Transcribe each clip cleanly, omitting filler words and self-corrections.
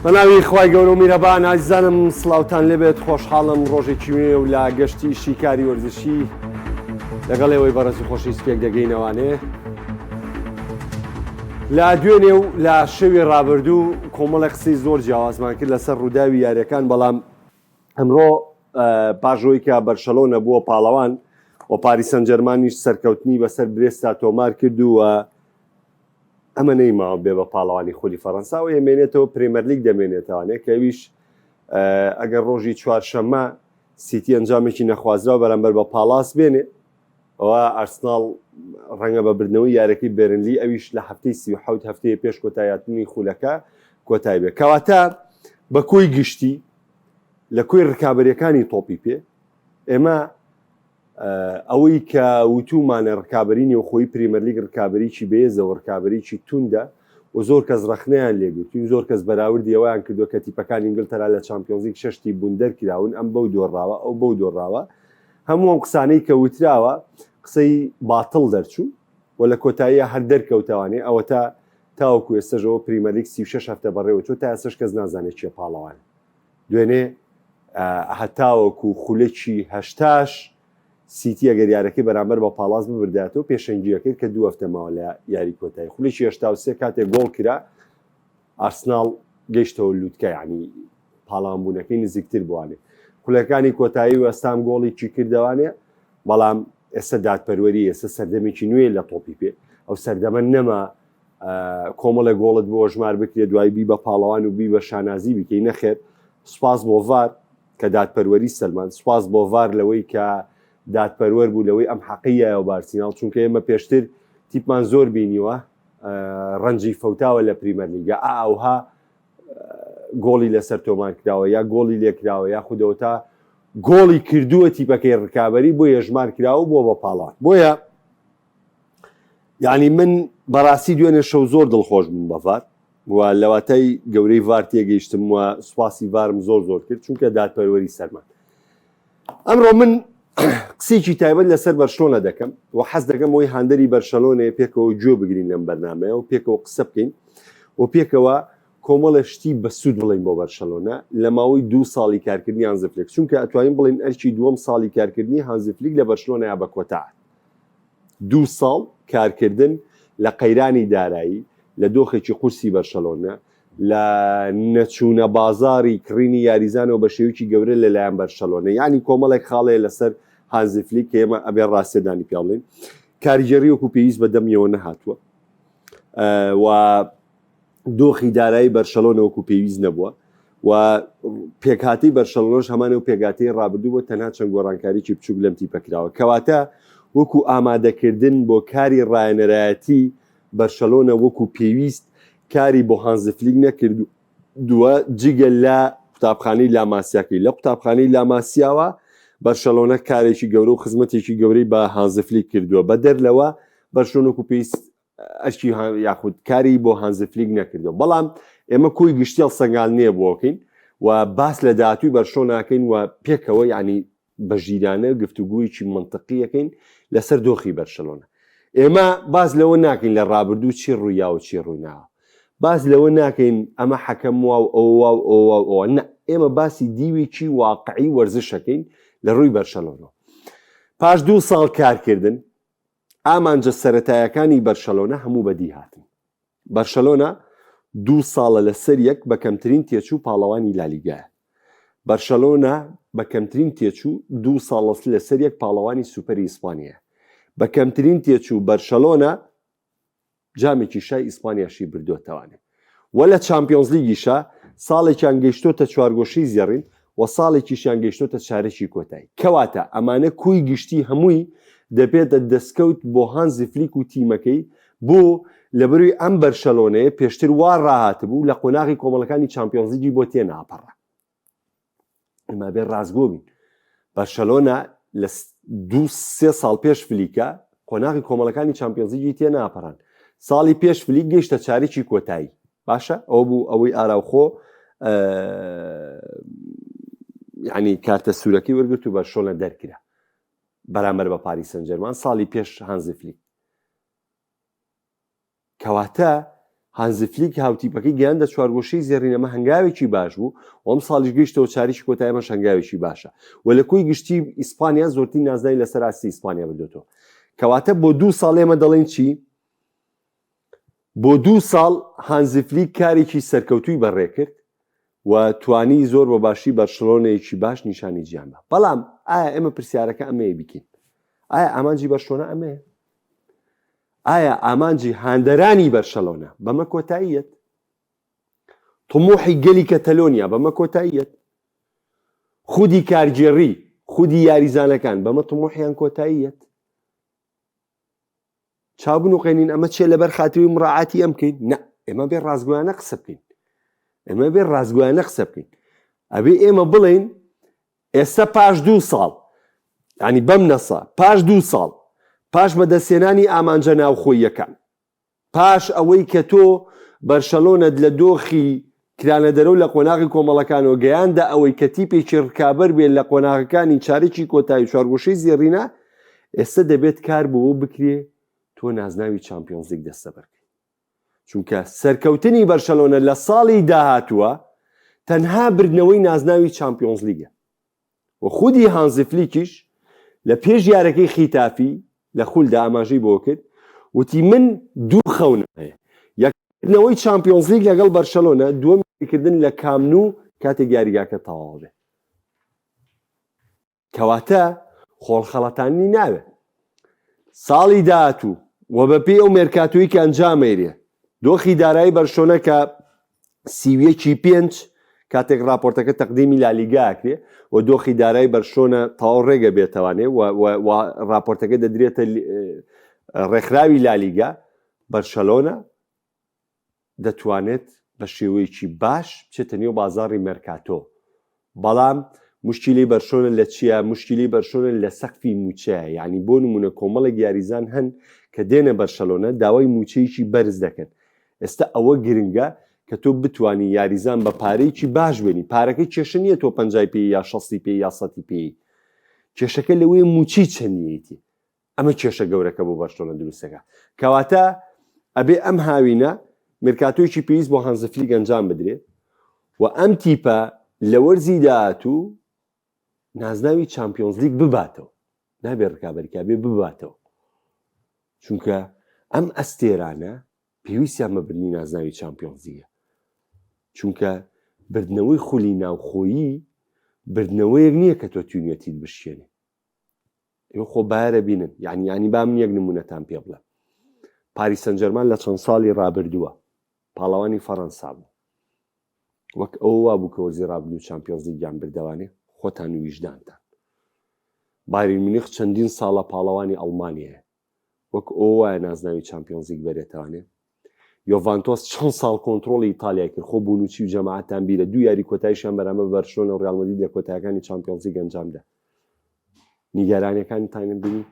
بەناوی خوای گەورە و میرەبان ئازیزانم سڵاوتان لێبێت خۆشحاڵم ڕۆژێکی نوێ و لە گەشتی شیکاری وەرزشی لەگەڵ ئێوەی بەڕێز و خۆشەویست پێک دەگەینەوانێ لە دوێنێ و لە شەوی ڕابردوو کۆمەڵی قسەی زۆر جیاوازمان کرد لەسەر ڕووداوی یاریەکان بەڵام ئەمڕۆ پاژۆی کە بەرشەلۆنە بووە پاڵەوان و پاریس سەن جەرمانیش سەرکەوتنی بەسەر برێستا تۆمار کردووە ئەمە نەیماوە بێ بە پاڵەوانی خۆلی فەڕەنسا و ئێمێنێتەوە پرێمەر لیگ دەمێنێتەوانێ کەویش ئەگەر ڕۆژی چوارشەممە سیتی ئەنجامێکی نەخوازراوە بەرامبەر بە پاڵاس بێنێ ئەوە ئارسناڵ ڕەنگە بە بردنەوەی یارەکەی بێرنلی ئەویش لە هەفتەی 37 هەفتەیە پێش کۆتاییاتنی خولەکە کۆتای بێ کەواتە بە کۆی گشتی لە کۆی ڕکابەریەکانی تۆپی پێ ئێمە ئەوەی کە وتومانە ڕکابەری نێوخۆی پریمەر لیگ ڕکابەریکی بێزەوە ڕکابەریکی توندە و زۆر کەس ڕەخنەیان لێگوتین زۆر کەس بەراوردی ئەوەیان کردووە کە تیپەکانی ئینگلتەرا لە چامپیۆنز لیگ شەشتی بوون دەرکراون ئەم بەو دۆڕاوە ئەو بەو دۆڕاوە هەموو ئەم قسانەی کە وتراوە قسەی باتڵ دەرچوو و لە کۆتاییە هەر دەرکەوتوانێ ئەوە تاوەکو ئێستەژەوە پریمەر لیگ 36 هەفتە بەڕێوە چۆ تا ئێستش کەس نازانێت چیە پاڵەوان دوێنێ هەتاوەکو خولەکی هەشتاش سیتی ئەگەر یارەکەی بەرامبەر بە پاڵاس ببرداتەوە پێشەنگیەکەی کە دوو هەفتە ماوە لە یاری کۆتایی خولێکی 83 کاتێک گۆڵ کرا ئارسناڵ گەیشتەوە لووتکە یعنی پاڵاوانبوونەکەی نزیکتر بوانێ خولەکانی کۆتایی و ئەستام گۆڵێکی کردەوانێ بەڵام ئێستا دادپەروەری ئێستا سەردەمێکی نوێ لە تۆپی پێ ئەو سەردەمە نەما کۆمەڵە گۆڵت بۆ ژمار بکرێت دوای بی بە پاڵەوان و بی بە شانازی بکەی نەخێت سوپاس بۆ ڤار کە دادپەروەری سەلمان سوپاس بۆ ڤار لەوەی کە دادپەروەەر بوو لەوەی ئەم حەقیە و بارسیناڵ چونکە ئێمە پێشتر تیپمان زۆر بینیوە ڕەنجی فەوتاوە لە پریمەر لیگە ئاوها گۆڵی لەسەر تۆمان کراوە یا گۆڵی لێکراوە یا خودەوە تا گۆڵی کردووە تیپەکەی ڕکابەری بۆ یەژمار کراوە بۆ بە پاڵان بۆیە یعنی من بەڕاستی دوێنێ شەو زۆر دڵخۆش بووم بە ڤار و لەواتای گەورەی ڤار تێگەیشتم و سوپاسی ڤارم زۆر کرد چونکە دادپەروەری سەرمان ئەمڕۆ من قسێکی تایبەت لەسەر بەرشلۆنە دەکەم و حەز دەکەم ئەوەی هاندەری بەرشەلۆنەیە پێکەوە گوێ بگرین لەم بەرنامەیە و پێکەوە قسە بکەین و پێکەوە کۆمەڵە شتی بە سوود بڵین بۆ بەرشەلۆنە لە ماوەی 2 ساڵی کارکردنی هانزی فلیک چونکە ئەتوانین بڵین ئەرکی دووەم ساڵی کارکردنی هانزی فلیک لە بەرشلۆنەیە بە کۆتایە 2 ساڵ کارکردن لە قەیرانی دارایی لە دۆخێکی قورسی بەرشەلۆنە لە نەچوونە بازاری کڕینی یاریزانەوە بە شێوکی گەورە لەلایەن بەرشەلۆنە یعنی کۆمەڵێک خاڵەیە لەسەر هانزی فلیک کە ئێمە ئەبێ ڕاستێدانی پێڵێن کاریگەری وەکو پێویست بە دەمیەوە نەهاتووە و دۆخی دارایی بەرشەلۆنە وەکو پێویست نەبووە و پێکهاتی بەرشەلۆنەش هەمانە و پێکهاتی ڕابردوو بۆ تەنها چەند گۆڕانکاریی بچووک لەم تیپەکراوە کەواتە وەکو ئامادەکردن بۆ کاری ڕایەنەرایەتی بەرشەلۆنە وەکو پێویست کاری بۆ هانزی فلیک نەکردووە جگە لە قوتابخانەی لاماسیاکەی لە قوتابخانەی لاماسیاوە بەرشەلۆنە کارێکی گەورە و خزمەتێکی گەورەی بە هانزی فلیک کردووە بە دەرلەوە بەرشلۆنە وەکو پێویست ئەشکی یاخود کاری بۆ هانزی فلیک نەکردەوە بەڵام ئێمە کۆی گشتیڵ سەنگال نییە بۆکەین و باس لە داهاتووی بەرشلۆنەکەین و پێکەوە یعنی بە ژیرانە گفتوگویەکی منطقیەکەین لەسەر دۆخی بەرشەلۆنە ئێمە باز لەوە ناکەین لە ڕابردوو چی ڕوویا و چی ڕوویناوە باز لەوە ناکەین ئەمە حەکەم وا و ئەوە نە ئێمە باسی دیوێکی واقعی وەرزشەکەین لە ڕووی بەرشەلۆنەوە پاش 2 ساڵ کارکردن ئامانجە سەرەتایەکانی بەرشەلۆنە هەموو بەدی هاتن بەرشەلۆنە 2 ساڵە لە سەر یەک بە کەمترین تێچوو پاڵەوانی لالیگایە بەرشەلۆنە بە کەمترین تێچوو 2 ساڵ لە سەر یەک پاڵەوانی سوپەری ئیسپانیە بە کەمترین تێچوو بەرشەلۆنە جامێکی شای ئیسپانیاشی بردووەتەوانێ و لە چامپیۆنز لیگیشە ساڵێکیان گەیشتۆتە چوارگۆشەی زێڕین و ساڵێکیشیان گەیشتۆتە چارەکی کۆتایی کەواتە ئەمانە کوی گشتی هەمووی دەبێتە دەستکەوت بۆ هانزی فلیک و تیمەکەی بۆ لەبەروی ئەم بەرشەلۆنەیە پێشتر وا ڕاهات بوو لە قۆناغی کۆمەڵەکانی چامپیۆنز لیگی بۆ تێناپەڕە ئەمە بێ ڕازگۆ بین بەرشەلۆنە لە 2-3 ساڵ پێش فلیکە قۆناغی کۆمەڵەکانی چامپیۆنز لیگی تێناپەڕان ساڵی پێش فلیک گەیشتە چارێکی کۆتایی باشە ئەو بوو ئەوەی ئاراوخۆ یعنی کارتە سوورەکەی وەرگرت و بەرشەلۆنە دەرکرا بەرامبەر بە پاریس سەن جەرمان ساڵی پێش هانزی فلیک کەواتە هانز فلیک هاوتیپەکەی گەیاندە چوارگۆشەی زێڕینەمە هەنگاوێکی باش بوو و ئەم ساڵیش گەیشتەوە چاریشی کۆتاییەمەش هەنگاوێکی باشە و لە کۆی گشتی ئیسپانیا زۆرترین نازناوی لەسەر ئاستی ئیسپانیا بردوێتەوە کەواتە بۆ 2 ساڵ ئێمە دەڵێن چی؟ بۆ 2 ساڵ هانز فلیک کارێکی سەرکەوتووی بەڕێ کرد و توانی زۆر بە باشی بەرشلۆنەیەکی باش نیشانی گیان بە بەڵام ئایا ئێمە پرسیارەکە ئەمەیە بکەین ئایا ئامانجی بەرشلۆنە ئەمەیە؟ ئایا ئامانجی هاندەرانی بەرشەلۆنە بەمە کۆتاییەت؟ طموحی گەلی کەتەلۆنیا بەمە کۆتاییەت؟ خودی کارگێڕی خودی یاریزانەکان بەمە طموحیان کۆتاییەت؟ چاوبن و قێنین ئەمە چێ لەبەر خاتری مڕاعاتی ئەم بکەین؟ نە ئێمە بێ ڕازگویانە قسە بکەین ئێمە بێ ڕازگویانە قسە بکەین ئەبێ ئێمە بڵێین ئێستا پاش 2 ساڵ ینی بەم نەسا پاش 2 ساڵ پاش بەدەستێنانی ئامانجە ناوخۆییەکان پاش ئەوەی کە تۆ بەرشەلۆنەت لە دۆخی کرانە دەرەو لە قۆناغی کۆمەڵەکانەوە گەیاندا ئەوەی کە تیپێکی ڕکابەر بێت لە قۆناغەکانی چارێکی کۆتایی چوارگۆشەی زێڕینە ئێستا دەبێت کار بۆ بکرێ تۆ نازناوی چامپیۆنز لیگ دەستە بەرکەی چونکە سەرکەوتنی بەرشەلۆنە لە ساڵی داهاتووە تەنها بردنەوەی نازناوی چامپیۆنز لیگە و خودی هانز فلیکیش لە پێش یارەکەی خیتافی لە خولدا ئاماژەی بۆ کرد وتی من 2 خەونم هەیە یەکردنەوەی چامپیۆنز لیگ لەگەڵ بەرشەلۆنە دووەمیکردن لە کامنو کاتێک یاریگاکە تەواو بێ کەواتە خۆڵخەڵەتانی ناوێت ساڵی داهاتوو و بەپێی ئەو مێرکاتۆیی کە ئەنجامێرێ دۆخی دارایی بەرشۆنە کە 35 کاتێک راپۆرتەکە تەقدیمی لالیگاکرێ و دۆخی دارایی بەرشۆنە تەواو ڕێگە بێتەوانێ و راپۆرتەکە دەدرێتە ڕێکخراوی لالیگا بەرشەلۆنە دەتوانێت بە شێوەیەکی باش بچێتە نێو بازاڕی مێرکاتۆ بەڵام مشکلی بەرشۆنە لە چییە؟ مشکلی بەرشۆنە لە سەقفی موچەیە یعنی بۆ نمونە کۆمەڵێک یاریزان هەن کە دێنە بەرشەلۆنە داوای موچەیەکی بەرز دەکەن ئێستا ئەوە گرنگە کە تۆ بتوانی یاریزان بە پارەیەکی باش بێنی پارەکەی کێشە نییە تۆ 50 پێی یا 60 پێی یا 100 پێی کێشەکە لەوەی موچی چەندیەتی ئەمە کێشە گەورەکە بۆ بەرشلۆنە دروستەکە کەواتە ئەبێ ئەم هاوینە مێرکاتۆیەکی پێویست بۆ هانز فلیک ئەنجام بدرێت و ئەم تیپە لە وەرزی داهاتوو نازناوی چامپیۆنز لیگ بباتەوە نابێ ڕکابەرکە بێ بباتەوە چونکە ئەم ئەستێرانە پێویستیان بەبرنی نازناوی چامپیۆنز لیگە چونکە بردنەوەی خولی ناوخۆیی بردنەوەیەک نییە کە تۆ توانێتیت بشکێنێ ئێوە خۆ بایەرە بینن یعنی با من یەک نمونەتان پێ بڵێم پاریس سەن ژەرمان لە چەند ساڵی ڕابردووە پاڵەوانی فەڕەنسا بوو وەک ئەوە وابوو کە وەرزی ڕابردوو چامپیۆنز لیگیان بردەوانێ خۆتان و ویژدانتان بایر مونیخ چەندین ساڵە پاڵەوانی ئەڵمانیایە وەک ئەوە وایە نازناوی چامپیۆنز لیگ بەرێتوانێ یۆڤانتۆس چەند ساڵ کۆنتڕۆڵی ئیتالیا کرد خۆ بوونوچی و جەماعەتان بیرە 2 یاری کۆتاییشیان بەرامبەر بەرشلۆنە و ڕیال مەدرید لە کۆتاییەکانی چامپیۆنز لیگ ئەنجامدا نیگەرانیەکانی تانت بینی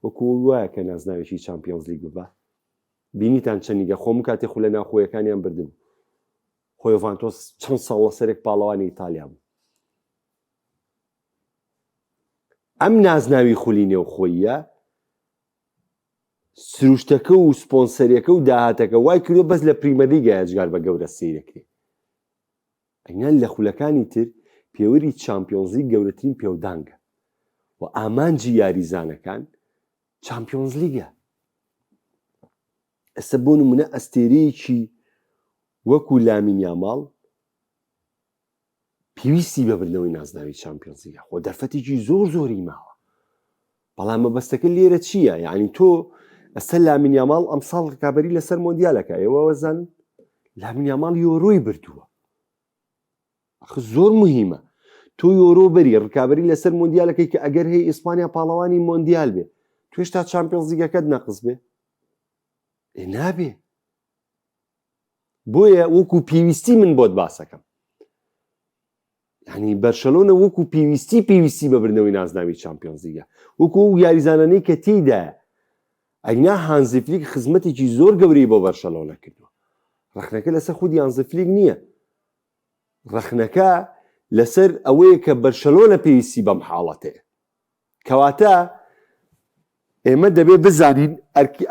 وەکو وایە کە نازناوێکی چامپیۆنز لیگ ببە بینیتان چەند نیگە خۆم کاتێ خولە ناوخۆیەکانیان بردبوو خۆ یۆڤانتۆس چەند ساڵ لەسەرێک پاڵەوانی ئیتالیا بوو ئەم نازناوی خولی نێوخۆییە سروشتەکە و سپۆنسەریەکە و داهاتەکە وای کردو بەس لە پریمەرلیگە ئەجگار بە گەورە سیرەکرێ ئەینان لە خولەکانی تر پێوەری چامپیۆنز لیگ گەورەترین پێودانگە و ئامانجی یاریزانەکان چامپیۆنز لیگە ئەستا بۆ نمونە ئەستێرەیەکی وەکو لامین یاماڵ پێویستی بەبردنەوەی نازناوی چامپیۆنز لیگە خۆ دەرفەتێکی زۆری ماوە بەڵام مەبەستەکە لێرە چییە؟ یعنی تۆ ئەستا لامین یاماڵ ئەمساڵ ڕکابەری لەسەر مۆندیالەکە ئێوە وەزانن لامین یاماڵ یۆرۆی بردووە ئەخ زۆر مهمە تۆ یۆرۆ بەری ڕکابەری لەسەر مۆندیالەکەی کە ئەگەر هەیە ئیسپانیا پاڵەوانی مۆندیال بێ تو هێشتا چامپیۆنز لیگەکەت نەقز بێ نابێ بۆیە وەکو پێویستی من بۆت باسەکەم یعنی بەرشەلۆنە وەکو پێویستی بەبردنەوەی نازناوی چامپیۆنز لیگە وەکو یاریزانانەی کە تێیدایە ئەینا هانز فلیک خزمەتێکی زۆر گەورەی بۆ بەرشەلۆنە کردووە ڕەخنەکە لەسەر خودی هانز فلیک نییە ڕەخنەکە لەسەر ئەوەیە کە بەرشەلۆنە پێویستی بەم حاڵەتەیە کەواتە ئێمە دەبێ بزانین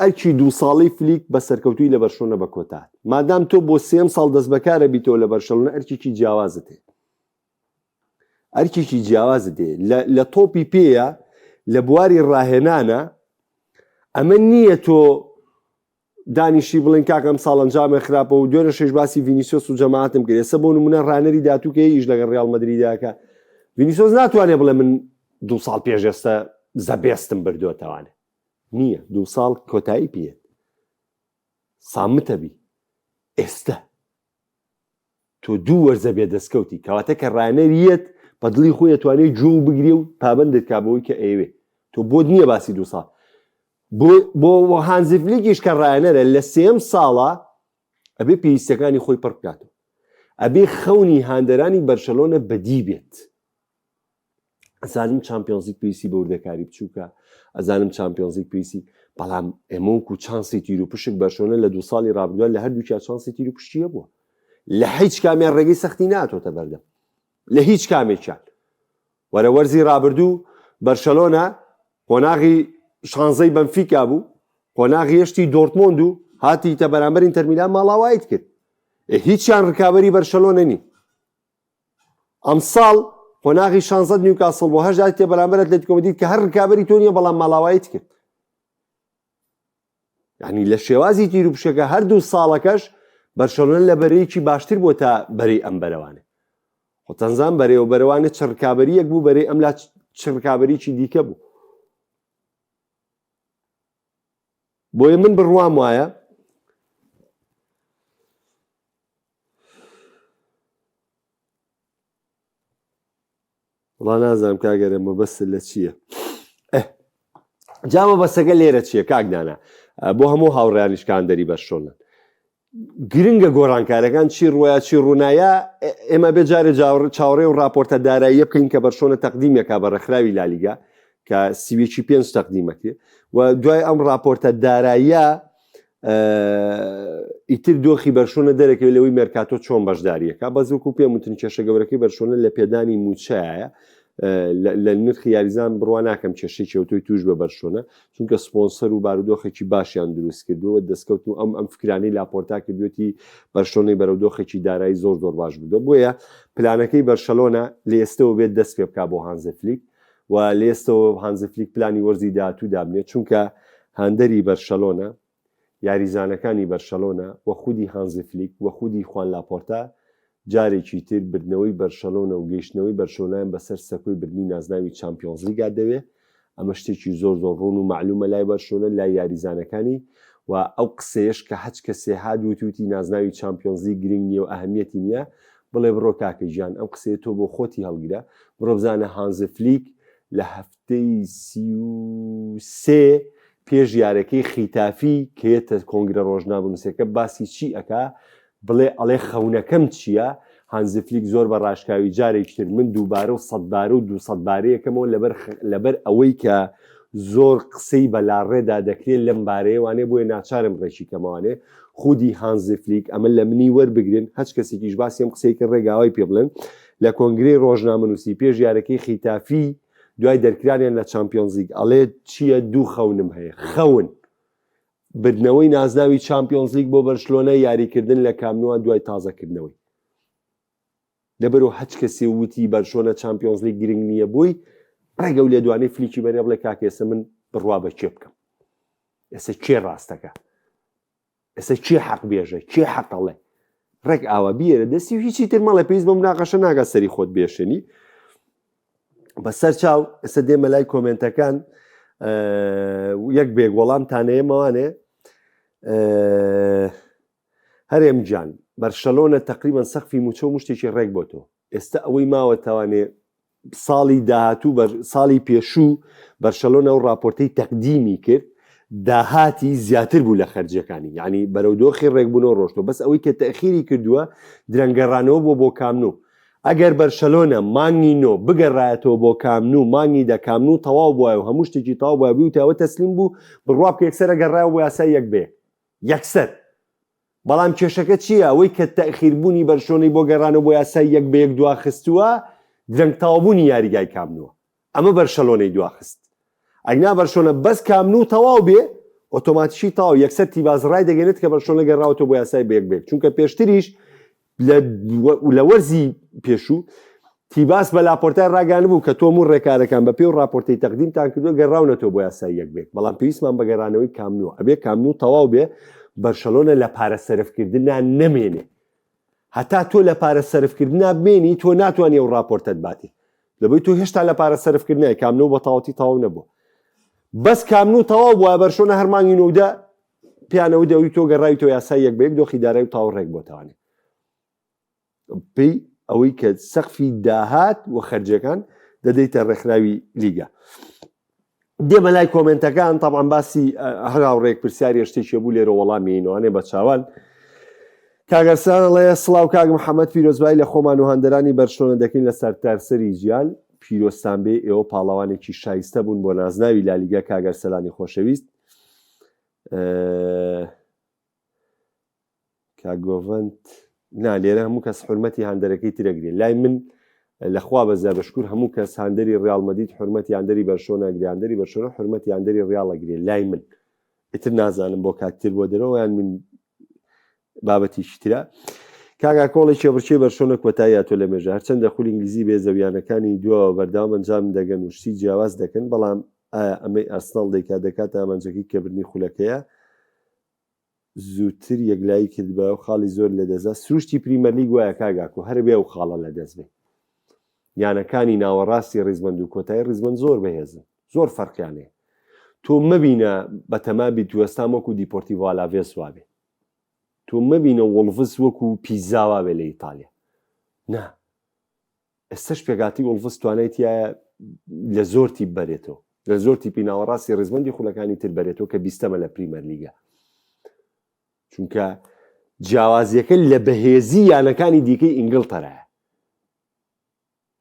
ئەرکی 2 ساڵی فلیک بە سەرکەوتوی لە بەرشۆنە بە کۆتات مادام تۆ بۆ 3 ساڵ دەست بەکارە بیتەوە لە بەرشەلۆنە ئەرکێکی جیاوازت هەیە ئەرکێکی جیاوازت هەیە لە تۆپی پێیە لە بواری ڕاهێنانە ئەمە نییە تۆ دانیشی بڵین کاکەم ساڵ ئەنجامە خراپە و دوێنە شێش باسی ڤینیسیۆس و جەماعەتم کرد ئێستا بۆ نمونە ڕانەری داهاتوو کە ئیش لەگەڵ ڕیاڵ مەدریداکە ڤینیسیۆس ناتوانێت بڵێ من 2 ساڵ پێش ئێستا زەبێستم بردووەتەوانێ نییە 2 ساڵ کۆتایی پێێت سامتەبی ئێستا تۆ 2 وەرزە بێ دەستکەوتی کەواتە کە ڕانەریەت بە دڵی خۆی ئەتوانێت جوو بگرێ و پابندت کابەوەی کە ئێوێ تۆ بۆ نییە باسی 2 ساڵ بۆ هانزی فلیکیش کە ڕایەنەرە لە 3 ساڵە ئەبێ پێویستەکانی خۆی پڕ بکاتەوە ئەبێ خەونی هاندەرانی بەرشەلۆنە بەدی بێت ئەزانم چامپیۆنزیک پێویستی بە وردەکاری بچووکە ئەزانم چامپیۆنزیک پێویستی بەڵام ئێمە وەکو چانسی تیر و پشک بەرشۆنە لە 2 ساڵی ڕابردووە لە هەردووکیان چانسی تیر و پشتیە بووە لە هیچ کامیان ڕێگەی سەختی ناتۆتە بەردەم لە هیچ کامێکیان وەرە وەرزی ڕابردوو بەرشەلۆنە قۆناغی شانزەی بەنفیکا بوو قۆناغی هێشتی دۆرتمۆند و هاتیتە بەرامبەر ئینتەر میلان ماڵاوایت کرد هیچیان ڕکابەری بەرشەلۆنە نی ئەمساڵ قۆناغی شانزە نیوکاسڵ بۆ هەژ هاتیتە بەرامبەر ئەتلێتیکۆ مەدرید کە هەر ڕکابەری تۆ نییە بەڵام ماڵاوایت کرد یعنی لە شێوازی تیر و پشەکە هەردوو ساڵەکەش بەرشەلۆنە لە بەرەیەکی باشتر بووە تا بەرەی ئەم بەرەوانە خۆ تەنزان بەرەی و بەرەوانە چ ڕکابەریەک بوو بەرەی ئەم لا چ ڕکابەریکی دیکە بوو بۆیە من بڕوام وایە وڵا نازانم کاگەرە مەبەست لە چییە جامە بەسەگە لێرە چییە کاکدانا بۆ هەموو هاوڕێیانیشکان دەری بەرشۆنن گرنگە گۆڕانکارەکان چی ڕوایە چی ڕوونایە ئێمە بێجارێ چاوەڕێ و راپۆرتە داراییە بکەین کە بەرشۆنە تەقدیمێکا بە ڕێکخراوی لالیگا کە سیوێکی 5 تەقدیمەکرێ و دوای ئەم راپۆرتە داراییە ئیتر دۆخی بەرشۆنە دەرەکەوێت لەوەی مێرکاتۆ چۆن بەشداریەکە بەزوەکو پێم وتن کێشە گەورەکەی بەرشۆنە لە پێدانی موچایە لە نرخی یاریزان بڕوان ناکەم کێشەی کێوتۆی توش بە بەرشۆنە چونکە سپۆنسەر و بارودۆخێکی باشیان دروست کردووە دەستکەوت و ئەم فکرانەی لاپۆرتا کردوێتی بەرشۆنەی بەرەودۆخێکی دارایی زۆر باش بووە بۆیە پلانەکەی بەرشەلۆنە لە ئێستەوە بێت دەست پێ بکا بۆ هانزە فلیک و لە ئێستەوە هانزە فلیک پلانی وەرزی داهاتوو دابنێت چونکە هەندەری بەرشەلۆنە یاریزانەکانی بەرشەلۆنە وە خودی هانزی فلیک وە خودی خوان لاپۆرتا جارێکی تر بردنەوەی بەرشەلۆنە و گەیشتنەوەی بەرشۆنەیان بەسەر سەکۆی بردنی نازناوی چامپیۆنز لیگا دەوێ ئەمە شتێکی زۆر ڕوون و معلومە لای بەرشۆنە لای یاریزانەکانی و ئەو قسەیەش کە هەچ کەسێ هادووتی نازناوی چامپیۆنز لیگ گرنگ نییە و ئەهەمیەتی نییە بڵێ بڕۆ کاکە گیان ئەم قسەیە تۆ بۆ خۆتی هەڵگرە بڕۆ بزانە هانزە فلیک لە هەفتەی 33 پێش یارەکەی خیتافی کێتە کۆنگرە ڕۆژنامەنووسەکە باسی چی ئەکا بڵێ ئەڵێ خەونەکەم چییە هانزی فلیک زۆر بە ڕاشکاوی جارێکتر من دووبارە و 100 بارە و 200 بارەیەکەمەوە لەبەر ئەوەی کە زۆر قسەی بەلاڕێدا دەکرێت لەم بارەیەوانێ بۆیە ناچارم ڕێکی کەمەوانێ خودی هانزی فلیک ئەمە لە منی وەربگرن هەچ کەسێکیش باسی ئەم قسەیەکە ڕێگاوای پێ بڵێن لە کۆنگرەی ڕۆژنامەنووسی پێش یارەکەی خیتافی دوای دەرکرانیان لە چامپیۆنز لیگ ئەڵێ چییە 2 خەونم هەیە خەون بردنەوەی نازناوی چامپیۆنز لیگ بۆ بەرشلۆنە یاریکردن لە کامنووە دوای تازەکردنەوەی لەبەرەوە هەچ کەسێ وتی بەرشۆنە چامپیۆنز لیگ گرنگ نییە بووی ڕێگە و لێ دوانەی فلیکی بەرێ بڵێ کاکە ئێستا من بڕوا بە کێ بکەم ئێستا کێ ڕاستەکە ئێستا کێ حەق بێژە کێ حەقەڵێ ڕێک ئاوا بیێرە دەستی و هیچی تر مەڵێ پێویست بەم ناقەشە ناگات سەری خۆت بێشێنی بەسەر چاو ئێستا دێمە لای کۆمنتەکان یەک بێگوەڵامتانەیەمەوانێ هەرێم گیان بەرشەلۆنە تقریبان سەقفی موچە و مشتێکی ڕێک بۆ تۆ ئێستا ئەوەی ماوە تاوانێ ساڵی داهاتوو ساڵی پێشوو بەرشەلۆنە و راپۆرتەی تەقدیمی کرد داهاتی زیاتر بوو لە خەرجیەکانی یعنی بەرەودۆخی ڕێکبوونەوە ڕۆشتەوە بەس ئەوەی کە تەخیری کردووە درەنگەڕانەوە بۆ کامنوو ئەگەر بەرشەلۆنە مانگی نۆ بگەڕایەتەوە بۆ کامنوو مانگی دە کامنوو تەواو بووە و هەموو شتێکی تەواو بووە بوو تاوە تەسلیم بوو بڕوا بکە یەکسەرە گەڕایەوە بۆ یاسای یەک بێ یەکسەر بەڵام کێشەکە چییە ئەوەی کە تەخیربوونی بەرشۆنەی بۆ گەڕانەوە بۆ یاسای یەک بە یەک دواخستووە درەنگ تاوابوونی یاریگای کامنووە ئەمە بەرشەلۆنەی دواخست ئەگنا بەرشۆنە بەس کامن و تەواو بێ ئۆتۆماتیشی تاو یەکسەر تیباز ڕای دەگەنێت کە بەرشۆنە گەڕاوەتەوە بۆ یاسای بێک چونکە پێشتریش لە وەرزی پێشوو تیباس بە لاپۆرتای ڕاگەان بوو کە تۆم و ڕێکارەکان بە پێ و راپۆرتی تەقدیمتان کردو گەڕاونەتەوە بۆ یاسای یەکبێک بەڵام پێویستمان بە گەڕانەوەی کامنووە ئەبێ کامن و تەواو بێ بەرشەلۆنە لە پارە سەرفکردنیان نەمێنێ هەتا تۆ لە پارە سەرفکردنا بمێنی تۆ ناتوانێ و راپۆرتت باتی لەبەی تۆ هێشتا لە پارە سەرفکردنای کامنەوە بە تاوەتی تاو نەبوو بەس کامن و تەواو بووە بەرشۆنە هەرمانگی نودا پیانەوە دەوی تۆ گەڕاوی تۆ یاسای یەکبێک دۆخی دارای و تاوەڕێک بۆتوانێت پێی ئەوەی کە سەقفی داهات و خەرجەکان دەدەیتە ڕێکخراوی لیگا دێمە لای کۆمنتەکان تاوان باسی هەراوڕێک پرسیاری شتێکی بوو لێرە وەڵامێنوانێ بە چاوان کاگەرسان ئەڵێ سڵاو کاک محەممەد پیرۆزبایی لە خۆمان و هەندەرانی بەرشۆنە دەکەین لە سەرتارسەری ژیان پیرۆستان بێ ئێوە پاڵەوانێکی شایستە بوون بۆ نازناوی لالیگا کاگەرسەلانی خۆشەویست کاگۆڤەنت نا لێرە هەموو کەس حرمەتی هەندەرەکەی ترەگرێ لای من لەخوا بەزە بەشکور هەموو کەس هەندەری ڕیاڵمەدیت حرمەتی هەندەری بەرشۆنە گریاندەری بەرشۆنە حرمەتی هەندەری ڕیاڵەگرێ لای من ئیتر نازانم بۆ کاکتر بۆ دەرەوە یان من بابەتیشی ترە کاگا کۆڵێکی بڕچێ بەرشۆنە کۆتایە تۆ لە مێژە هەرچەندە خولی ئینگلیزی بێ زەویانەکانی دووە بەرداوام ئەنجام دەگەن و شتی جیاواز دەکەن بەڵام ئەمەی ئەرسناڵ دەکاتە ئامانجەکەی کەبرنی خولەکەیە زووتر یەکلایی کرد بە و خاڵی زۆر لەدەست سروشتی پریمەرلیگ وایە کاگاکو هەر بێ و خاڵە لەدەست بێ یانەکانی ناوەڕاستی ڕیزمەند و کۆتایی ڕیزمەند زۆر بەهێزن زۆر فەرقیانەیە تۆ مەبینە بەتەما بیت وەستان وەکو دیپۆرتیڤۆ ئالاڤێس وابێ تۆ مەبینە وڵڤس وەکو پیزاوا بێ لە ئیتالیا نا ئێستش پێگاتی وڵڤس توانێتیایە لە زۆر تیپ بەرێتەوە لە زۆر تیپی ناوەڕاستی ڕیزمەندی خولەکانی تر بەرێتەوە کە بیستەمە لە پریمەرلیگە چونکە جیاوازیەکە لە بەهێزی یانەکانی دیکەی ئینگڵتەرایە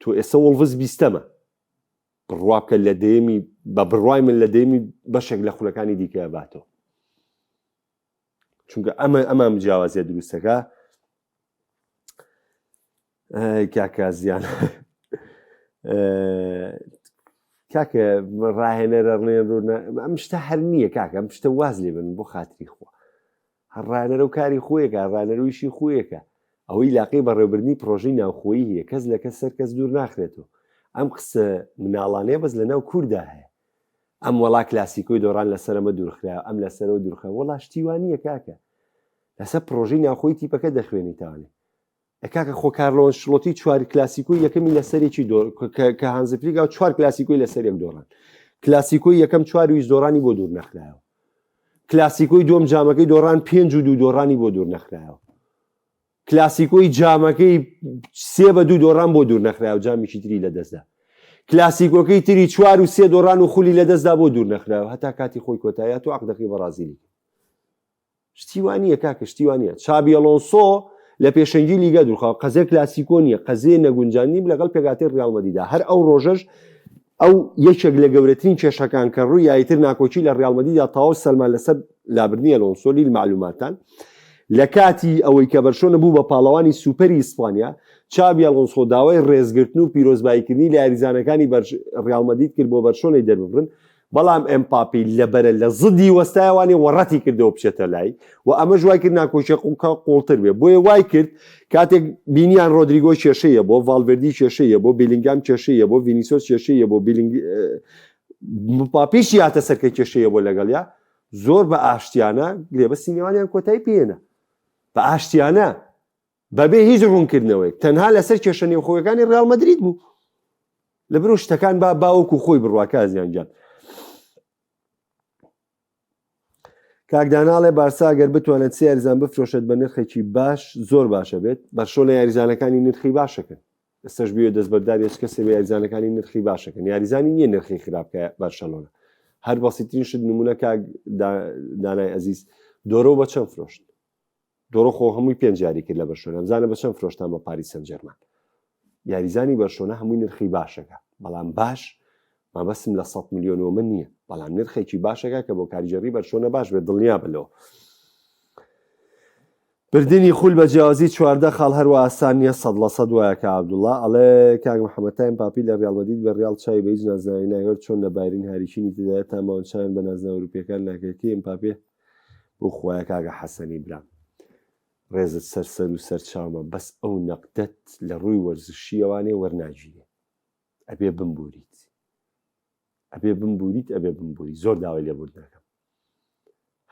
تۆ ئێستا وڵڤس بیستەمە بڕوا بکە لە دەیەمی بە بڕوای من لە دەیەمی بەشێک لە خولەکانی دیکە باتەوە چونکە ئەمام جیاوازیە دروستەکە کاکە زیان کاکە ڕاهێنەرە ئەم شتە هەر نییە کاکە ئەم شتە واز لێ بن بۆ خاتری خۆ هەر ڕانەرە و کاری خۆیەکە ڕانەرۆیشی خۆیەکە ئەوەی لاقی بەڕێوەبردنی پرۆژەی ناوخۆیی هەیە کەس لە کەس سەر کەس دوور ناخرێتەوە ئەم قسە مناڵانەیە بەس لە ناو کووردا هەیە ئەم وڵا کلاسیکۆی دۆڕان لەسەرمە دوورخرا ئەم لەسەرەوە دوورخە وڵا شتیوانیە کاکە لەسەر پرۆژەی ناوخۆی تیپەکە دەخوێنی تاوانێ کاکە خۆ کارلۆ ئەنشلۆتی چواری کلاسیکۆی یەکەمی لەسەرێکی کە هانزفلیگا و چوار کلاسیکۆی لەسەر یەک دۆڕان کلاسیکۆی یەکەم 4 دۆڕانی بۆ دوور نەخرایەوە کلاسیکۆی دووەم جامەکەی دۆڕان 5 دۆڕانی بۆ دوور نەخرایەوە کلاسیکۆی جامەکەی 3 دۆڕان بۆ دوور نەخرایەوە جامیشی تری لەدەستدا کلاسیکۆکەی تری 4 و 3 دۆڕان و خولی لەدەستدا بۆ دوور نەخرایەوە هەتا کاتی خۆی کۆتایە تو عەقدەکەی بەرازیلی شتیوانیە کاکە شتیوانیە چابی ئەلۆنسۆ لە پێشەنگی لیگە دوورخاوە قەزێ کلاسیکۆ نییە قەزێ نەگونجانی لەگەڵ پێگاتێ ڕیاڵمەدیدا هەر ئەو ڕۆژەش ئەو یەکێک لە گەورەترین کێشەکان کە ڕووی یایتر ناکۆچی لە ڕیاڵمەدیدا تاوە سەلمان لەسەر لابردنی ئەلۆنسۆ لیل معلوماتان لە کاتی ئەوەی کە بەرشۆنە بوو بە پاڵەوانی سوپەری ئیسپانیا چابی ئەلۆنسۆ داوای ڕێزگرتن و پیرۆزباییکردنی لە یاریزانەکانی ڕیاڵمەدید کرد بۆ بەرشۆنەی دەرببرن بەڵام ئەمپاپی لەبەرە لە زدی وەستایوانی وەڕەتی کردەوە بچێتە لای و ئەمە ژوای کرد ناکۆچی قوڵتر بێ بۆیە وای کرد کاتێک بینیان ڕۆدریگۆ کێشەیە بۆ ڤالڤێردی کێشەیە بۆ بیلینگام کێشەیە بۆ ڤینیسیۆس کێشەیە بۆ پاپیشی هاتە سەرکە کێشەیە بۆ لەگەڵیا زۆر بە ئاشتیانە گرێبە سینێوانیان کۆتایی پێێنە بە ئاشتیانە بەبێ هیچ ڕوونکردنەوەی تەنها لەسەر کێشە نێوخۆیەکانی ڕیاڵ مەدرید بوو لەبەرەوە شتەکان باوەکو خۆی بڕواکە زیانجان کاکداناڵێ بارسا ئەگەر بتوانێت سێ یاریزان بفرۆشێت بە نرخێکی باش زۆر باشە بێت بەرشۆنە یاریزانەکانی نرخی باشەکەن ئێستش بێ دەستبەرداری هیچ کەسێ بە یاریزانەکانی نرخی باشەکەن یاریزانی نییە نرخی خراپکە بەرشەلۆنە هەر بەسیترین شت نمونە کاک دانای ئەزیز دۆرۆ بە چەند فرۆشت دۆرۆ خۆ هەمووی 5 یاری کرد لە بەرشۆنە بزانە بە چەند فرۆشتان بە پاریس سەن ژەرمان یاریزانی بەرشۆنە هەمووی نرخی باشەکە بەڵام باش مابەسم لە 100 میلیۆنەوە من نییە بەڵام نرخێکی باشەکە کە بۆ کاریگەری بەرشۆنە باش بێت دڵنیا بلەوە بردنی خول بە جیازی 14 خاڵ هەروە ئاسان نییە 100% وایە کە عەبدوڵڵا ئەڵێ کاک محەممەدتایم پاپی لە ڕیاڵ مەدرید بە ڕیاڵ چاوی بە هیچ نازناوی ناگەوێت چۆن لە بایرن هاریچینی تدایە تا ماوەچیان بە نازناو ئەوروپیەکان ناکەکەی ئەمپاپێ بۆ خۆیە کاگە حەسەنی برام ڕێزت سەر و سەر چاومە بەس ئەو نەقدەت لە ڕووی وەرزشی ئەوانێ وەرناگیرێ ئەبێ بمبوریت ئەبێ بمبوری زۆر داوای لێبوور ناکەم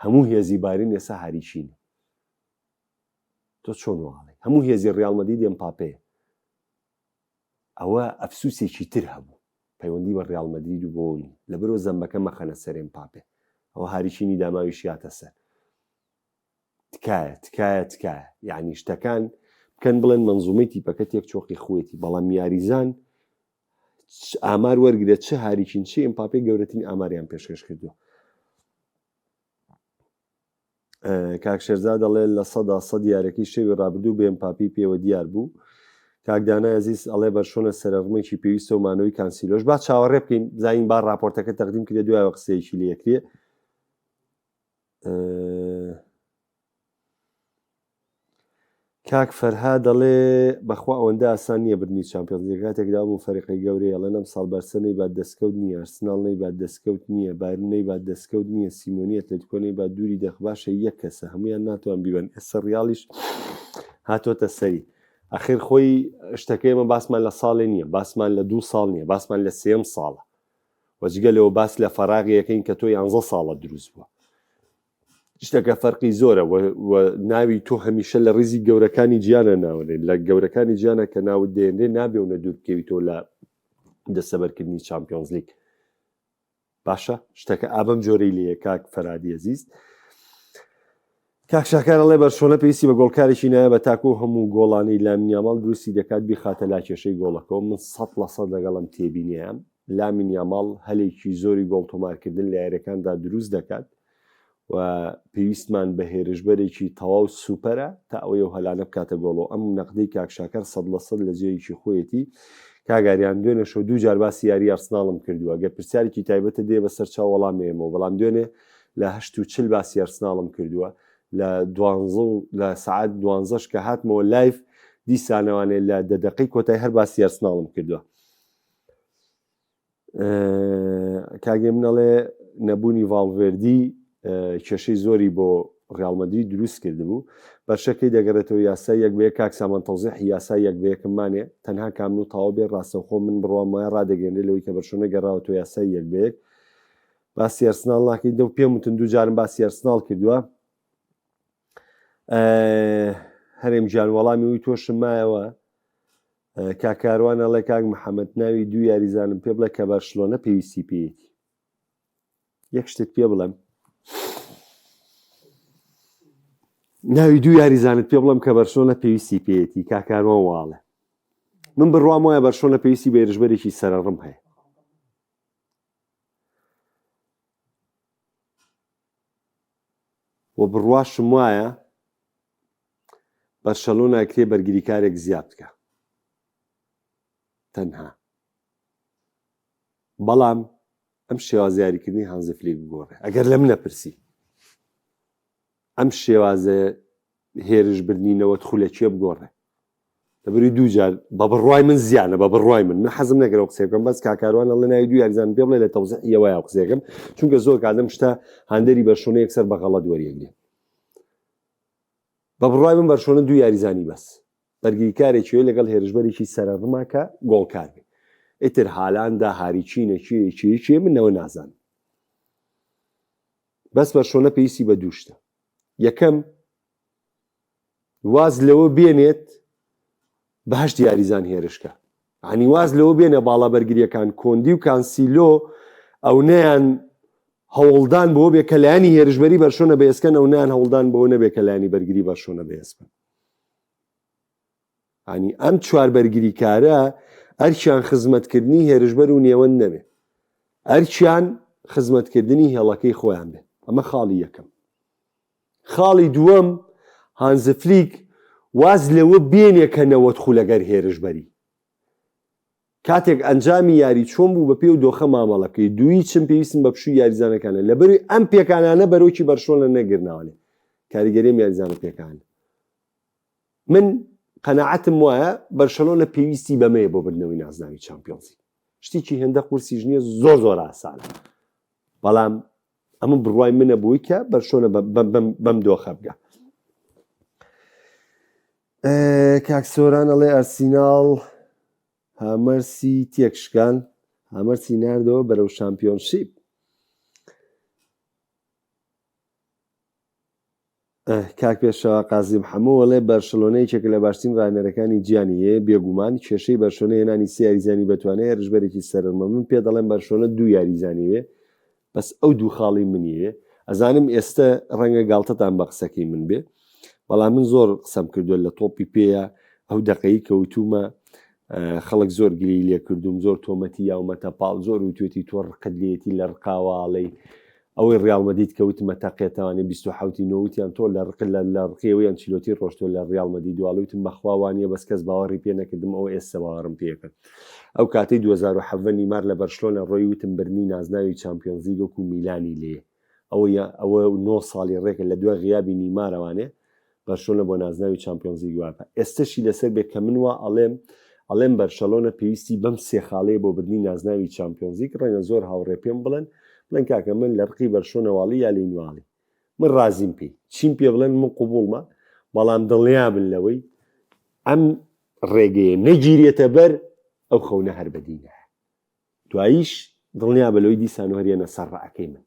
هەموو هێزی بارین ێستا هاریچینە تۆ چۆن واڵێ هەموو هێزی ڕیاڵ مەدرید ئەمپاپەیە ئەوە ئەفسوسێکی تر هەبوو پەیوەندی بە ڕیاڵ مەدرید و بۆنی لەبەرەوە زەمبەکە مەخەنە سەر ئەمپاپێ ئەوە هاریچینی داماویش یاتە سەر تکایە یعنی شتەکان بکەن بڵێن مەنزومەی تیپەکە تێک چۆقی خوێتی بەڵام یاریزان ئامار وەرگرێت چه هاریچین چه ئەمپاپێ گەورەترین ئاماریان پێشکەش کردووە کاک شێرزاد دەڵێ لە 100% دیارەکەی شەوی ڕابردوو بە ئەمپاپی پێوە دیار بوو کاکدانای عەزیز ئەڵێ بەرشۆنە سەرەڕمێکی پێویستە و مانەوەی کانسیلۆش با چاوەڕێ بکەین زین با راپۆرتەکە تەقدیم کرێ دوایەوە قسەیەکی لێ یەکرێ کاک فەرها دەڵێ بەخوا ئەوەندە ئاسان نییە بردنی چامپیۆنز لیگ کاتێکدا و فەریقی گەورەی ئەڵێن ئەم ساڵ بەرسە نەیبات دەستکەوت نییە ئەرسناڵ نەیبات دەستکەوت نییە بایرن نەیبات دەستکەوت نییە سیمۆنی ئەتلێتیکۆ نەیبات دووری دەخ باشە یەک کەسە هەمویان ناتوان بیبن ئێستا ڕیاڵیش هاتۆتە سەری ئەخیر خۆی شتەکەی ئێمە باسمان لە ساڵێ نییە باسمان لە 2 ساڵ نییە باسمان لە 3 ساڵە وەجگە لەوە باس لە فەراغی یەکەین کە تۆ 11 ساڵە دروست بووە شتێکە فەرقی زۆرە و ناوی تۆ هەمیشە لە ڕیزی گەورەکانی گیانە ناوەێن لە گەورەکانی گیانە کە ناوت دێنرێ نابێونە دوور بکەوی تۆ لە دەسەبەرکردنی چامپیۆنز لیگ باشە شتەکە ئابەم جۆرەی لێیە کاک فەرادی عەزیز کاک شاکار ئەڵێ بەرشۆنە پێویستی بە گۆڵکارێکی نایە بە تاکو هەموو گۆڵانی لامین یاماڵ دروستی دەکات بیخاتە لا کێشەی گۆڵەکەەوە من 100% لەگەڵم تێبینیام لامین یاماڵ هەلێکی زۆری گۆڵ تۆمارکردن لە یاریەکاندا دروست دەکات و پێویستمان بە هێرشبەرێکی تەواو سوپەرە تا ئەوەی و هەلانە بکاتە گۆڵەوە ئەم نەقدەی کاک شاکار 100% لە جێیەکی خۆیەتی کاگاریان دوێنێ شەو دوو جار باسی یاری ئەرسناڵم کردووە گە پرسیارێکی تایبەتە دێ بەسەر چاو وەڵامێمەوە بەڵام دوێنێ لە 8:40 باسی ئەرسناڵم کردووە لە سعات 12 کە هاتمەوە لایف دیسانەوانێ لە دەدەقەی کۆتای هەر باسی ئەرسناڵم کردووە کاگێ منەڵێ نەبوونی ڤالڤێردی کێشەی زۆری بۆ ڕیاڵ مەدرید دروست کردبوو بەرشەکەی دەگەڕێتەوە یاسای یەک بە یەک کاک سامان تەوزیح یاسای یەک بە یەکمانێ تەنها کامل و تەواو بێ ڕاستەوخۆ من بڕوام وایە ڕادەگەێنرێت لەوەی کە بەرشۆنە گەڕاوەتەوە یاسای یەک بە یەک باسی ئەرسناڵ ناکەین دە و پێم وتن دوو جارم باسی ئەرسناڵ کردووە هەرێم گیان وەڵامی وی تۆشم مایەوە کاکاروان ئەڵێ کاک محەممەد ناوی دوو یاریزانم پێ بڵێ کە بەرشلۆنە پێویستی پێیەتی یەک شتێک پێ بڵێم ناوی دوو یاریزانت پێ بڵم کە بەرشۆنە پێویستی پێیەتی کاکاروان واڵێ من بڕوام وایە بەرشۆنە پێویستی بە هێرشبەرێکی سەرەڕم هەیە و بڕواشم وایە بەرشەلۆنە ئەکرێ بەرگریکارێک زیاد بکە تەنها بەڵام ئەم شێوازە یاریکردنی هانزی فلیک بگۆڕێ ئەگەر لە منە پرسی ئەم شێوازە هێرشبردنینەوە خولەکیە بگۆڕێ لەبەری دوو جار بە بڕوای من زیانە بە بڕوای من حەزم نەکەرەوە قسەکەم بەس کاکاروان ئەڵێ ناوی دوو یاریزان پێ بڵێ لە تەوزیحیەوەیە قسەکەم چونکە زۆر کاتەم شتە هەندێری بەرشۆنە یەکسەر بە غەڵەت وەریەگرێ بە بڕوای من بەرشۆنە دوو یاریزانی بەس بەرگریکارێکی وێ لەگەڵ هێرشبەرێکی سەرەڕما کە گۆڵکار بێ ئیتر هالاندا هاریچینە چێ منەوە نازانم بەس بەرشۆنە پێویستی بە دوو شتە یەکەم واز لەوە بێنێت بە 8 یاریزان هێرشکە عنی واز لەوە بێنە باڵا بەرگریەکان کۆندی و کانسیلۆ ئەو نەیان هەوڵدان بۆ بێ کە لایانی هێرشبەری بەرشۆنە بەهێزکەن ئەو نەیان هەوڵدان بۆ نەبێ کە لایانی بەرگری بەرشۆنە بەهێزکەن عنی ئەم چوار بەرگریکارە ئەرچیان خزمەتکردنی هێرشبەر و نێوەند نەبێ ئەرچیان خزمەتکردنی هێڵەکەی خۆیان بێ ئەمە خاڵی یەکەم خاڵی دووەم هانزی فلیک واز لەوە بێنێ کە نەوەت خولەگەر هێرشبەری کاتێک ئەنجامی یاری چۆن بوو بە پێ و دۆخە مامەڵەکەی دووی چم پێویستن بە پشووی یاریزانەکانە لەبەروی ئەم پێکانانە بەرەوکی بەرشۆنە نەگرناوانێ کاریگەریم یاریزانە پێکانە من قەناعەتم وایە بەرشەلۆنە پێویستی بەمەیە بۆ بردنەوەی نازناوی چامپیۆنز لیگ شتێکی هێندە قورسیش نییە زۆر ئاسانە بەڵام ئەمە بڕوای منە بووی کە بەرشۆنە بەم دۆخە بگە کاکسۆران ئەڵێ ئەرسیناڵ هامەرسی تێکشکان هامەرسی ناردەوە بەرەو شامپیۆنشیپ کاک پێشەوە قازیم هەموو وەڵێ بەرشەلۆنەیەکێک لە باشترین ڕانەرەکانی گیانی هەیە بێگومان کێشەی بەرشۆنە هێنانی سێ یاریزانی بەتوانێت ڕژبەرێکی سەرمە من پێ دەڵێم بەرشۆنە 2 یاریزانی وێ بەس ئەو دوو خاڵی منیە ئەزانم ئێستا ڕەنگە گاڵتەتان بە قسەکەی من بێ بەڵام من زۆر قسەم کردووە لە تۆپی پێیە ئەو دەقەی کەوتومە خەڵک زۆر گری لێ کردوم زۆر تۆمەتی یاومەتە پاڵ زۆر وتوێتی تۆ ڕقت لێتی لە ڕقاواڵەی ئەوەی ڕیاڵمەدیت کەوتمە تەقێتەوانێ 27 تۆ لە ڕقەوەیان چیلۆتی ڕۆشتۆ لە ڕیاڵمەدی دوواڵوتم بەخواوانە بەس کەس باوەڕی پێ نەکردم ئەو ئێستا باوەڕم پێکرد ئەو کاتەی 2007 نیمار لە بەرشلۆنە ڕۆی وتم برنی نازناوی چامپیۆنز لیگ وەکو میلانی لێ ئەوە 9 ساڵی ڕێکە لە دوای غیابی نیمارەوانێ بەرشلۆنە بۆ نازناوی چامپیۆنز لیگ وابە ئێستاشی لەسەر بێ کە من وا ئەڵێم بەرشەلۆنە پێویستی بەم سێ خاڵەیە بۆ بردنی نازناوی چامپیۆنز لیگ ڕەنگە زۆر هاوڕێ پێم بڵێن کاکە من لە ڕقی بەرشۆنەواڵی یا لینواڵی من ڕازیم پێی چیم پێ بڵێن من قوبوڵمە بەڵام دڵنیا بن لەوەی ئەم ڕێگەیە نەگیرێتە بەر ئەو خەونە هەر بەدینە دواییش دڵنیا بەلەوەی دیسان و هەرێنە سەر ڕائەکەی من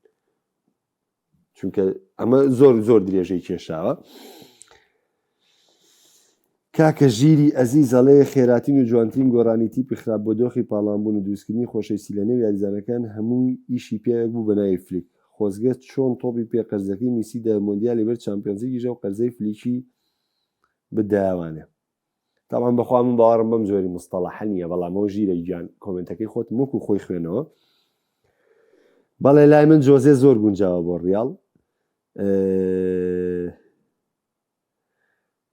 چونکە ئەمە زۆر درێژەی کێشاوە کاکە ژیری ئەزیز ئەڵێ خێراتین و جوانترین گۆڕانیتی پخراب بۆ دۆخی پاڵانبوون و دروستکردنی خۆشەویستی لە نێو یاریزانەکان هەموو ئیشی پێیەک بوو بە ناوی فلیک خۆزگە چۆن تۆپی پێ قەرزەکەی میسی دە مۆندیالی بەر چامپیۆنز لیگی ژە و قەرزەی فلیکی بدایوانێ تاوان بەخوا من باوەڕم بەم زۆری مستەڵەحە نییە بەڵامەوە ژیرە گیان کۆمنتەکەی خۆت وەکو خۆی خوێنەوە بەڵێ لای من جۆزێ زۆر گونجاوە بۆ ڕیاڵ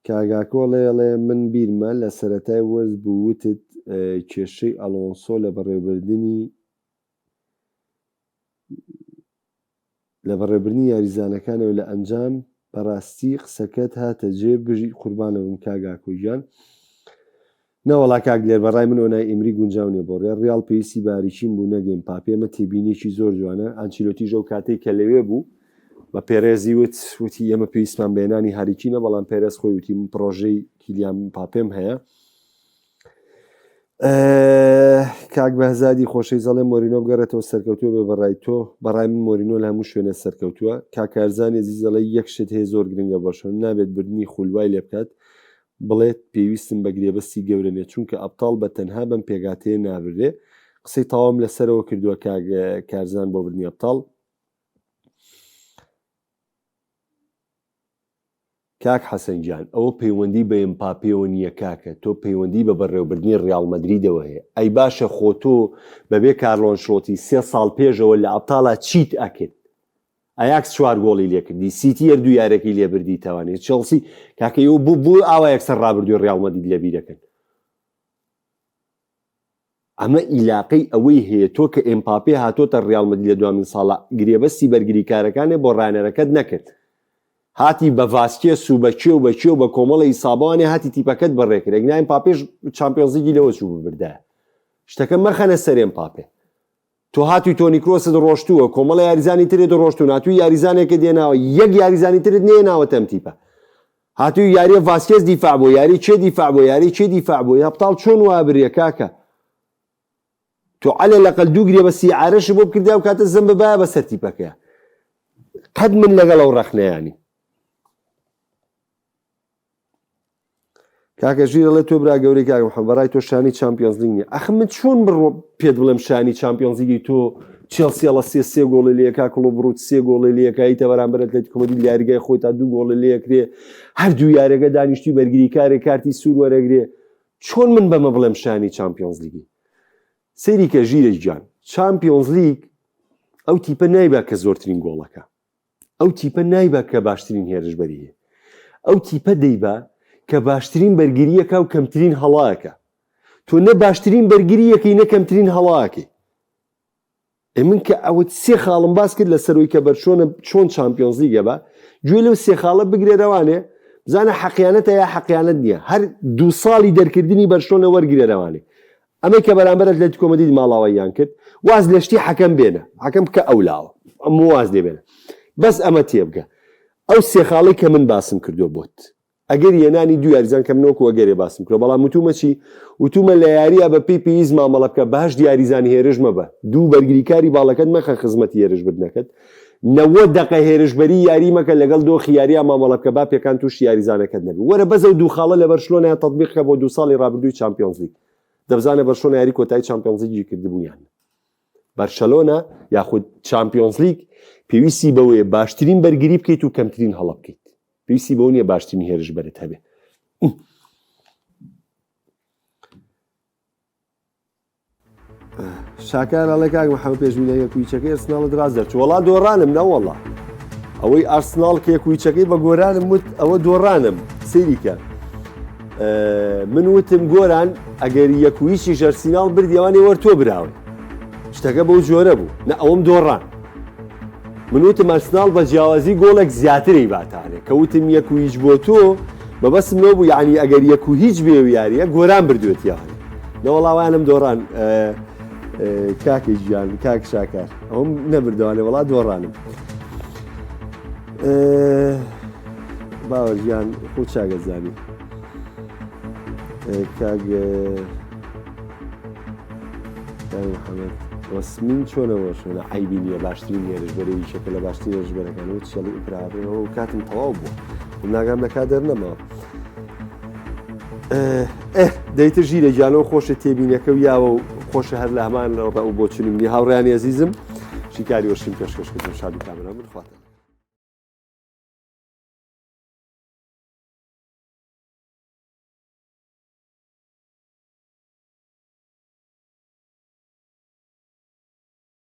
کاگاکۆڵێڵێ من بیرمە لە سەرەتای وەرز بوو وتت کێشەی ئەلۆنسۆ لە بەڕێبردنی یاریزانەکانەوە لە ئەنجام بەڕاستی قسەکەت هاتە جێ بژی قوربانەوەم کاگاکۆژیان نەوەڵا کاک لێر بەڕای من ئۆنای ئیمری گونجاونێ بۆ ڕێڵ پێویستی باریچین بوو نەگەین پاپێمە تێبینێکی زۆر جوانە ئانچیلۆتی ژە و کاتێک کە لەوێ بوو بە پێرێزی وتی ئێمە پێویستمان بێنانی هاریکینە بەڵام پێرێز خۆی وتی من پرۆژەی کیلیان پاپێم هەیە کاک بەهزادی خۆشەی زەڵێ مۆرینۆ بگەڕێتەوە سەرکەوتووە بێ بەڕای تۆ بەڕای من مۆرینۆ لە هەموو شوێنە سەرکەوتووە کاکارزانی زیزەڵی یەک شت هەیە زۆر گرنگە بەشۆن نابێت بردننی خولوای لێ بکات بڵێت پێویستم بە گرێبەستی گەورەنێ چونکە ئەبتاڵ بە تەنها بەم پێگاتەیە نابرێ قسەی تاوام لەسەرەوە کردووە کارزان بۆ بردننی ئەبتاڵ کاک حەسەنجان ئەوە پەیوەندی بە ئێمپاپێەوە نییە کاکە تۆ پەیوەندی بە بەڕێوەبردننی ڕیاڵ مەدریدەوە هەیە ئەی باشە خۆ تۆ بەبێ کارلۆن شۆتی 3 ساڵ پێشەوە لە ئەبتاڵا چیت ئەکرد ئایاکس 4 گۆڵی لێکردی سیتی هەردوو یارێکی لێبردی تەوانێت چێڵسی کاکە ئەو بوو ئاوا یەکسەر ڕابردووی ڕیاڵ مەدرید لەبیرەکەن ئەمە ئیلاقەی ئەوەی هەیە تۆ کە ئێمپاپێ هاتۆتە ڕیاڵ مەدرید لە دوامین ساڵە گرێبەستی بەرگری کارەکانێ بۆ ڕانەرەکەت نەکرد هاتی بە ڤاسکێس و بەکێ و بەکێ و بە کۆمەڵە ئیسابانێ هاتی تیپەکەت بەڕێکرد ئەگنایم پاپێش چامپیۆنز لیگی لەوە چوو ببردایە شتەکە مەخەنە سەرێن پاپێ تۆ هاتووی تۆنی کرۆست ڕۆشتووە کۆمەڵە یاریزانی ترێت ڕۆشتو ناتووی یاریزانێکە دێناوە یەک یاریزانی ترت نێناوە تەم تیپە هاتووی یاریە ڤاسکێس دیفاع بۆ یاری چێ دیفاع بۆ یاری چێ دیفاع بۆ هەبتاڵ چۆن وابرێ کاکە تۆ عەلە لەقەل دوو گرێبەسی عارەش بۆ بکردیا و کاتە زەم ببایە بەسەر تیپەکەیە قەت من لەگەڵ ئەو ڕەخنەیانی کاکە ژیرەڵێ تۆ برا گەورەی کاکە محەمبەڕای تۆ شانی چامپیۆنز لیگ نییە ئەخ من چۆن بڕۆ پێت بڵێم شانی چامپیۆنز لیگی تۆ چێلسی ئەڵە سێ گۆڵی لێکا کڵۆ بڕوت 3 گۆڵی لێکایتە بەرامبەر ئەتلێتیکۆ مەدرید یاریگای خۆی تا 2 گۆڵی لێکرێ هەردوو یارەکە دانیشتوی بەرگری کارێک کارتی سوور وەرەگرێ چۆن من بەمە بڵێم شانی چامپیۆنز لیگی سەیری کە ژیرە گیان چامپیۆنز لیگ ئەو تیپە نایبا کە زۆرترین گۆڵەکە ئەو تیپە نایبا کە باشترین هێرشبەریە ئەو تیپە دەیبا کە باشترین بەرگریەکە و کەمترین هەڵایەکە تۆ نە باشترین بەرگریەکەی نە کەمترین هەڵایەکەی من کە ئەوە 3 خاڵم باس کرد لە سەرۆی کە بەرشۆنە چۆن چامپیۆنز لیگە بە گوێ لەو 3 خاڵە بگرێرەوانێ بزانە حەقیانەتە یا حەقیانەت نییە هەر 2 ساڵی دەرکردنی بەرشلۆنە وەرگیرە لەوانێ ئەمەی کە بەرامبەر ئەتلێتیکۆ مەدرید ماڵاواییان کرد واز لە شتی حەکەم بێنە حەکەم بکە ئەولاوە ئەم واز لێ بێنە بەس ئەمە تێبگە ئەو سێ خاڵی کە من باسم کردو بۆت ئەگەر یەنانی دو یاریزان کەم نۆکو وەگەرێ باسم کردو بەڵام وتومە چی وتومە لە یاریە بە پێی پێویست مامەڵە بکە باش دیاریزانی هێرش مەبە دوو بەرگریکاری باڵەکەت مەخە خزمەتی هێرش بردنەکەت 90 دقه هێرشبەری یاری مەکە لەگەڵ دۆخی یاریە مامەڵە بکە با پێکان تووشی یاریزانەکەت نەبی وەرە بەزە و دوو خاڵە لە بەرشلۆنە تەطبیق بکە بۆ 2 ساڵی ڕابردووی چامپیۆنز لیگ دەبزانە بەرشلۆنە یاری کۆتایی چامپیۆنز لیگی کردبوویان بەرشەلۆنە یاخود چامپیۆنز لیگ پێویستی بەوەیە باشترین بەرگری بکەیت و کەمترین هەڵە بکەیت پێویستی بەو نییە باشترین هێرشبەرت هەبێ شاکار ئەڵێ کاک محەممەد پێشبینەیە کویچەکەی ئەرسناڵ دراز دەرچوو وەڵا دۆڕانم نەوەڵا ئەوەی ئارسناڵ کێ کویچەکەی بە گۆرانم وت ئەوە دۆڕانم سەیریکە من وتم گۆران ئەگەر یەکویشی ئەرسناڵ بردیەوانی وەرتۆ براون شتەکە بەو جۆرە بوو نە ئەوەم دۆڕان من وتم ئەرسناڵ بە جیاوازی گۆڵێک زیاتری باتانێ کە وتم یەکویش بۆ تۆ بەبەسم لۆ بوو یعنی ئەگەر یەکو هیچ بێ و یاریە گۆران بردوێت یاوانێ نەوەڵاوانم دۆڕان کاکی ژیان کاک شاکار ئەوم نەبردوانێ وڵات دۆڕانم باوە ژیان خۆ چاگەزانی کاک محەممەد ڕسمین چۆنەوە شوێنە عیبی نییە باشترین هێرشبەرەی شەکە لە باشترین هێرشبەرەکانەوە چێڵی ئوپرابێنەوە و کاتم تەواو بووە ناگام لە کات دەرنەمەوە دەیتر ژیرە گیانەوە خۆشە تێبینەکە و یاوە و خۆشە هەر لە هەمان ڕە و بۆ چنیمنی هاوڕیانی ئەزیزم شیکاری وەشیم پێشکەشکردن شاد و کامەران من خواتە